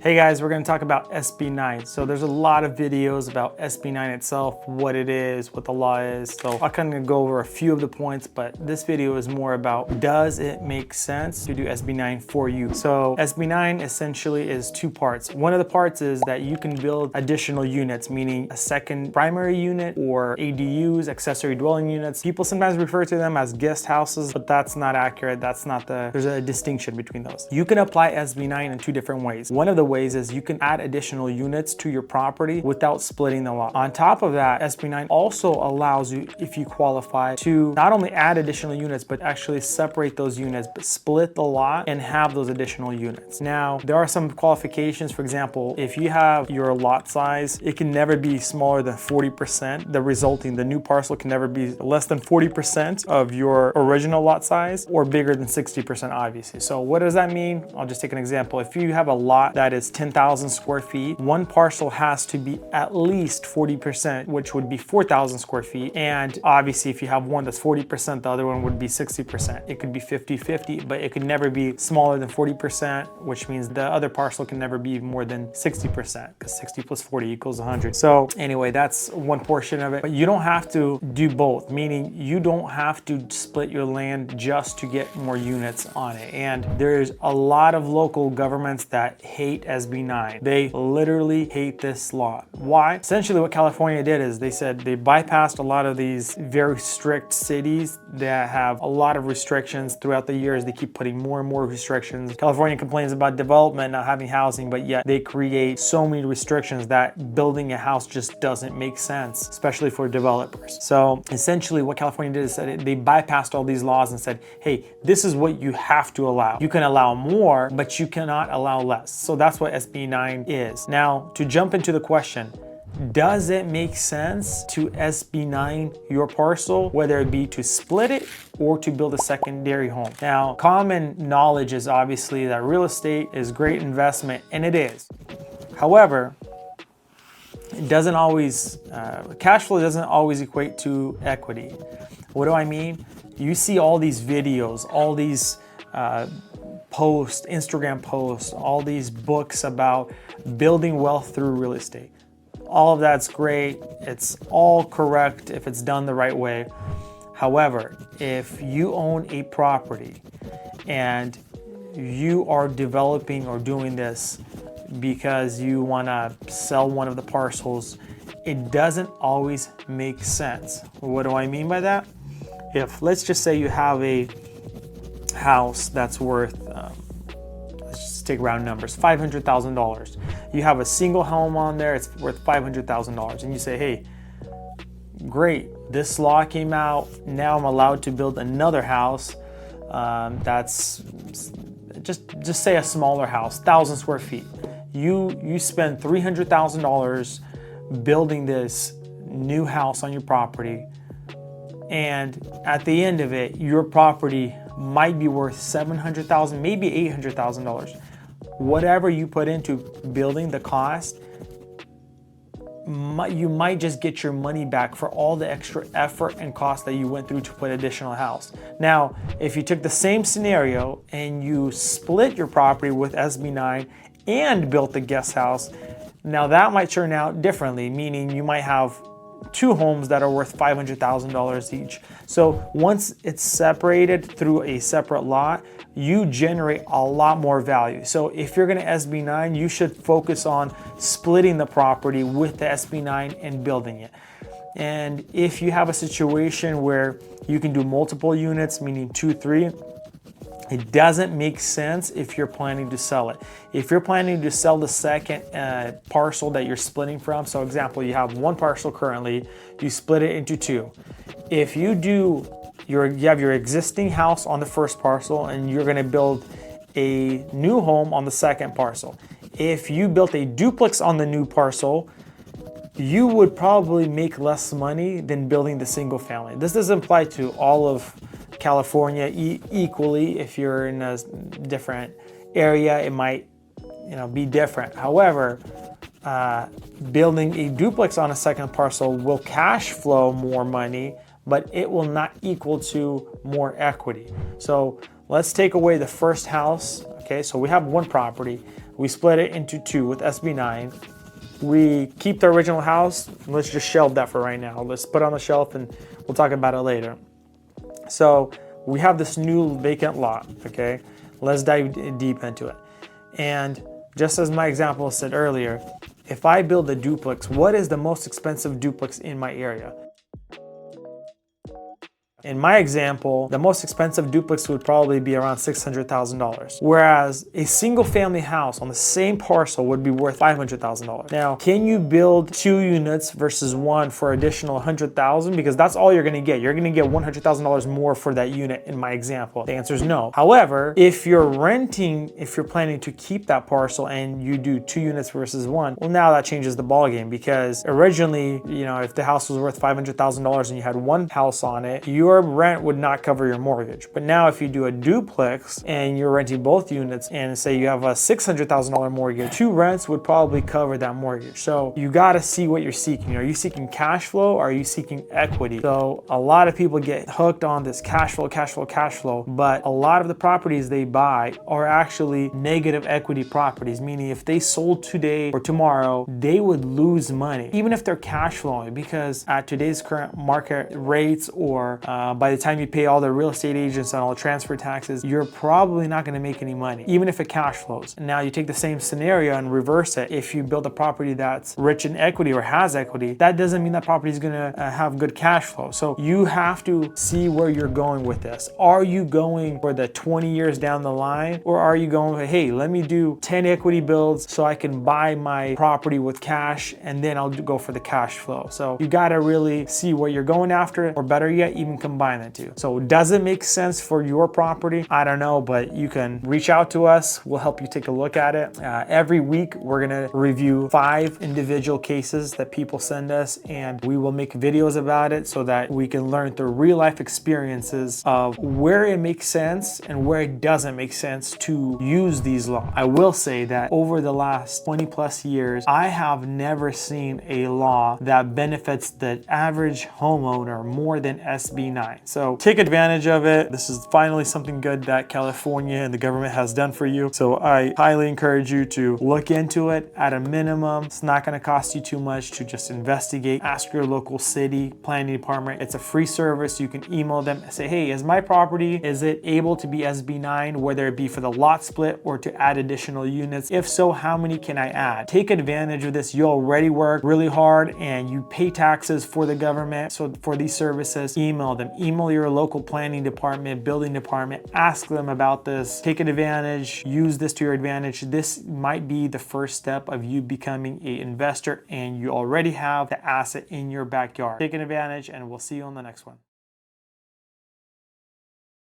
Hey guys, we're going to talk about SB9. So there's a lot of videos about SB9 itself, what it is, what the law is. So I'll kind of go over a few of the points, but this video is more about, does it make sense to do SB9 for you? So SB9 essentially is two parts. One of the parts is that you can build additional units, meaning a second primary unit or ADUs, accessory dwelling units. People sometimes refer to them as guest houses, but that's not accurate. There's a distinction between those. You can apply SB9 in two different ways. One of the ways is you can add additional units to your property without splitting the lot. On top of that, SB9 also allows you, if you qualify, to not only add additional units, but actually separate those units, but split the lot and have those additional units. Now, there are some qualifications. For example, if you have your lot size, it can never be smaller than 40%. The new parcel can never be less than 40% of your original lot size or bigger than 60%, obviously. So what does that mean? I'll just take an example. If you have a lot that is 10,000 square feet, one parcel has to be at least 40%, which would be 4,000 square feet. And obviously, if you have one that's 40%, the other one would be 60%. It could be 50-50, but it could never be smaller than 40%, which means the other parcel can never be more than 60%, because 60 plus 40 equals 100. So anyway, that's one portion of it. But you don't have to do both, meaning you don't have to split your land just to get more units on it. And there's a lot of local governments that hate SB9. They literally hate this law. Why? Essentially what California did is they said they bypassed a lot of these very strict cities that have a lot of restrictions throughout the years. They keep putting more and more restrictions. California complains about development, not having housing, but yet they create so many restrictions that building a house just doesn't make sense, especially for developers. So essentially what California did is that they bypassed all these laws and said, hey, this is what you have to allow. You can allow more, but you cannot allow less. So that's what SB9 is. Now, to jump into the question, does it make sense to SB9 your parcel, whether it be to split it or to build a secondary home? Now, common knowledge is obviously that real estate is great investment, and it is. However, it doesn't always, cash flow doesn't always equate to equity. What do I mean? You see all these videos, all these posts, Instagram posts, all these books about building wealth through real estate. All of that's great. It's all correct if it's done the right way. However, if you own a property and you are developing or doing this because you want to sell one of the parcels, it doesn't always make sense. What do I mean by that? If, let's just say you have a house that's worth, let's just take round numbers, $500,000. You have a single home on there, it's worth $500,000. And you say, hey, great, this law came out, now I'm allowed to build another house that's, just say a smaller house, 1,000 square feet. You spend $300,000 building this new house on your property, and at the end of it, your property might be worth $700,000, maybe $800,000. Whatever you put into building, the cost, you might just get your money back for all the extra effort and cost that you went through to put additional house. Now, if you took the same scenario and you split your property with SB9 and built the guest house, now that might turn out differently, meaning you might have two homes that are worth $500,000 each. So once it's separated through a separate lot, you generate a lot more value. So if you're going to SB9, you should focus on splitting the property with the SB9 and building it. And if you have a situation where you can do multiple units, meaning 2, 3, it doesn't make sense if you're planning to sell it. If you're planning to sell the second parcel that you're splitting from, so example, you have one parcel currently, you split it into two. If you have your existing house on the first parcel and you're gonna build a new home on the second parcel. If you built a duplex on the new parcel, you would probably make less money than building the single family. This doesn't apply to all of California equally. If you're in a different area, it might be different. However, building a duplex on a second parcel will cash flow more money, but it will not equal to more equity. So let's take away the first house Okay, so we have one property. We split it into two with SB9. We keep the original house. Let's just shelve that for right now. Let's put it on the shelf and we'll talk about it later. So we have this new vacant lot, okay? Let's dive deep into it. And just as my example said earlier, if I build a duplex, what is the most expensive duplex in my area? In my example, the most expensive duplex would probably be around $600,000, whereas a single family house on the same parcel would be worth $500,000. Now, can you build 2 units versus 1 for additional $100,000? Because that's all you're gonna get. You're gonna get $100,000 more for that unit in my example. The answer is no. However, if you're renting, if you're planning to keep that parcel and you do 2 units versus 1, well, now that changes the ballgame, because originally, you know, if the house was worth $500,000 and you had 1 house on it, your rent would not cover your mortgage. But now if you do a duplex and you're renting both units and say you have a $600,000 mortgage, 2 rents would probably cover that mortgage. So you got to see what you're seeking. Are you seeking cash flow or are you seeking equity? So a lot of people get hooked on this cash flow, but a lot of the properties they buy are actually negative equity properties, meaning if they sold today or tomorrow, they would lose money, even if they're cash flowing, because at today's current market rates, or by the time you pay all the real estate agents and all the transfer taxes, you're probably not going to make any money, even if it cash flows. Now you take the same scenario and reverse it. If you build a property that's rich in equity or has equity, that doesn't mean that property is going to have good cash flow. So you have to see where you're going with this. Are you going for the 20 years down the line, or are you going, hey, let me do 10 equity builds so I can buy my property with cash and then I'll go for the cash flow? So you got to really see what you're going after, or better yet, even combine the two. So does it make sense for your property? I don't know, but you can reach out to us. We'll help you take a look at it. Every week, we're gonna review 5 individual cases that people send us, and we will make videos about it so that we can learn through real life experiences of where it makes sense and where it doesn't make sense to use these laws. I will say that over the last 20 plus years, I have never seen a law that benefits the average homeowner more than SB9. So take advantage of it. This is finally something good that California and the government has done for you. So I highly encourage you to look into it. At a minimum, it's not going to cost you too much to just investigate. Ask your local city planning department. It's a free service. You can email them and say, hey, is my property, is it able to be SB9, whether it be for the lot split or to add additional units? If so, how many can I add? Take advantage of this. You already work really hard and you pay taxes for the government. So for these services, email them. Email your local planning department, building department, ask them about this. Take advantage, use this to your advantage. This might be the first step of you becoming an investor, and you already have the asset in your backyard. Take advantage, and we'll see you on the next one.